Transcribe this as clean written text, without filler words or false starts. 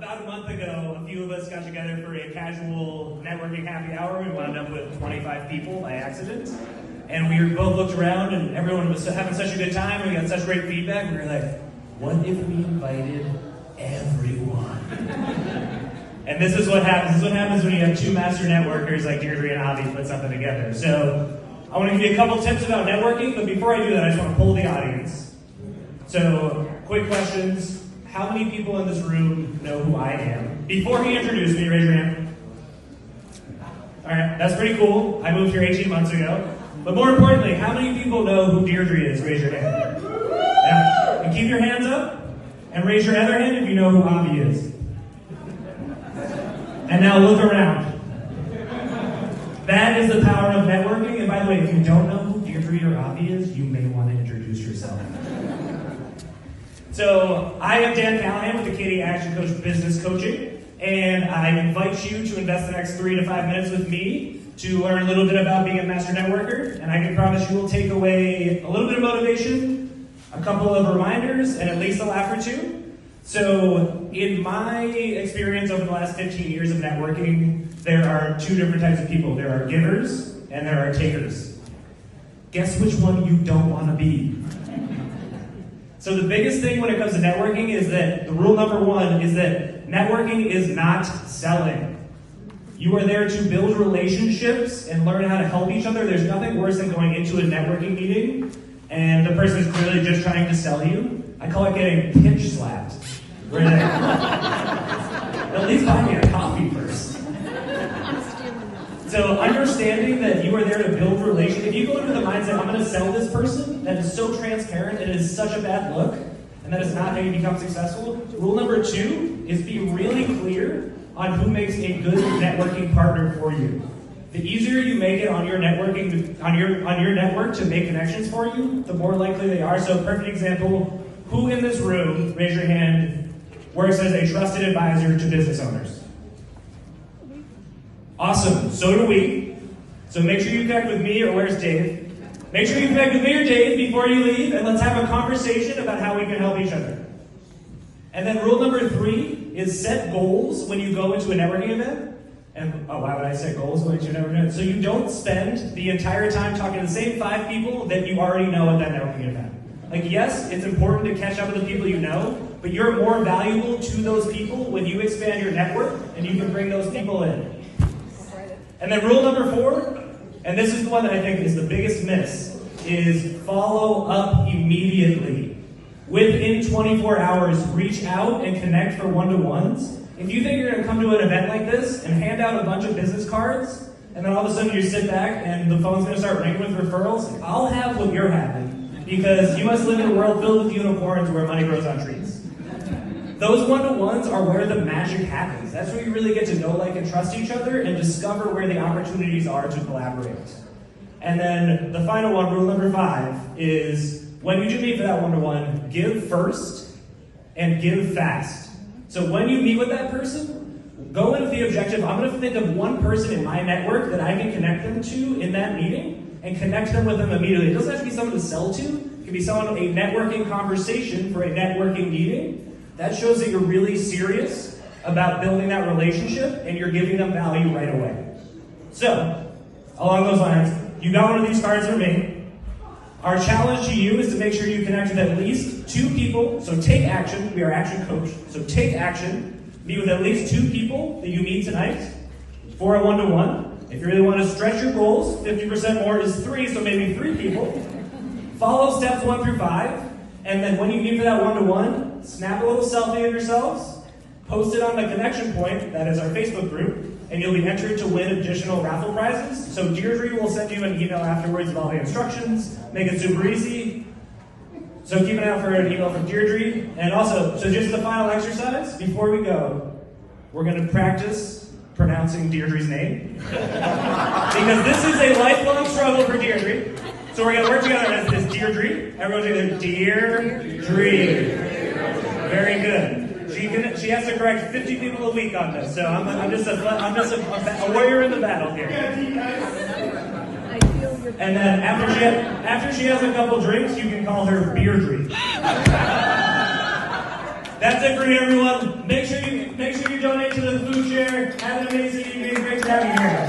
about a month ago, a few of us got together for a casual networking happy hour. We wound up with 25 people by accident. And we both looked around and everyone was having such a good time and we got such great feedback. We were like, what if we invited everyone? And this is what happens. This is what happens when you have two master networkers like Deirdre and Avi put something together. So I want to give you a couple tips about networking, but before I do that, I just want to poll the audience. So, quick questions. How many people in this room know who I am? Before he introduced me, raise your hand. Alright, that's pretty cool. I moved here 18 months ago. But more importantly, how many people know who Deirdre is? Raise your hand. Yeah. And keep your hands up, and raise your other hand if you know who Avi is. And now look around. That is the power of networking. And by the way, if you don't know who Deirdre or Avi is, you may want to introduce yourself. So, I am Dan Callahan with the KD Action Coach Business Coaching, and I invite you to invest the next 3 to 5 minutes with me to learn a little bit about being a master networker, and I can promise you will take away a little bit of motivation, a couple of reminders, and at least a laugh or two. So, in my experience over the last 15 years of networking, there are two different types of people. There are givers, and there are takers. Guess which one you don't want to be? So the biggest thing when it comes to networking is that the rule number one is that networking is not selling. You are there to build relationships and learn how to help each other. There's nothing worse than going into a networking meeting and the person is clearly just trying to sell you. I call it getting pitch slapped. Right there. At least buy me a coffee first. So understanding that you are there to build relationships. If you go into the mindset, I'm going to sell this person, that is so transparent, it is such a bad look, and that is not how you become successful. Rule number two is be really clear on who makes a good networking partner for you. The easier you make it on your networking, on your network to make connections for you, the more likely they are. So perfect example, who in this room, raise your hand, works as a trusted advisor to business owners? Awesome, so do we. So make sure you connect with me, or where's Dave? Make sure you connect with me or Dave before you leave, and let's have a conversation about how we can help each other. And then rule number three is set goals when you go into a networking event. And why would I set goals going to a networking event? So you don't spend the entire time talking to the same 5 people that you already know at that networking event. Like, yes, it's important to catch up with the people you know, but you're more valuable to those people when you expand your network and you can bring those people in. And then rule number 4, and this is the one that I think is the biggest miss, is follow up immediately. Within 24 hours, reach out and connect for one-to-ones. If you think you're going to come to an event like this and hand out a bunch of business cards, and then all of a sudden you sit back and the phone's going to start ringing with referrals, I'll have what you're having, because you must live in a world filled with unicorns where money grows on trees. Those one-to-ones are where the magic happens. That's where you really get to know, like, and trust each other and discover where the opportunities are to collaborate. And then the final one, rule number 5, is when you do meet for that one-to-one, give first and give fast. So when you meet with that person, go in with the objective, I'm going to think of one person in my network that I can connect them to in that meeting and connect them with them immediately. It doesn't have to be someone to sell to. It can be someone, a networking conversation for a networking meeting. That shows that you're really serious about building that relationship and you're giving them value right away. So, along those lines, you got one of these cards from me. Our challenge to you is to make sure you connect with at least 2 people. So take action. We are action coach. So take action. Meet with at least 2 people that you meet tonight for a one-to-one. If you really want to stretch your goals, 50% more is 3, so maybe 3 people. Follow steps 1 through 5. And then when you meet for that one-to-one, snap a little selfie of yourselves, post it on the connection point, that is our Facebook group, and you'll be entered to win additional raffle prizes. So Deirdre will send you an email afterwards with all the instructions, make it super easy. So keep an eye out for an email from Deirdre. And also, so just the final exercise, before we go, we're going to practice pronouncing Deirdre's name. Because this is a lifelong struggle for Deirdre. So we're going to work together as this Deirdre. Everyone's going to Deirdre. Very good. She has to correct 50 people a week on this. So I'm just a warrior in the battle here. And then after she has a couple drinks, you can call her Beardry. That's it for you, everyone. Make sure you share. Have an amazing evening. Great to have you here.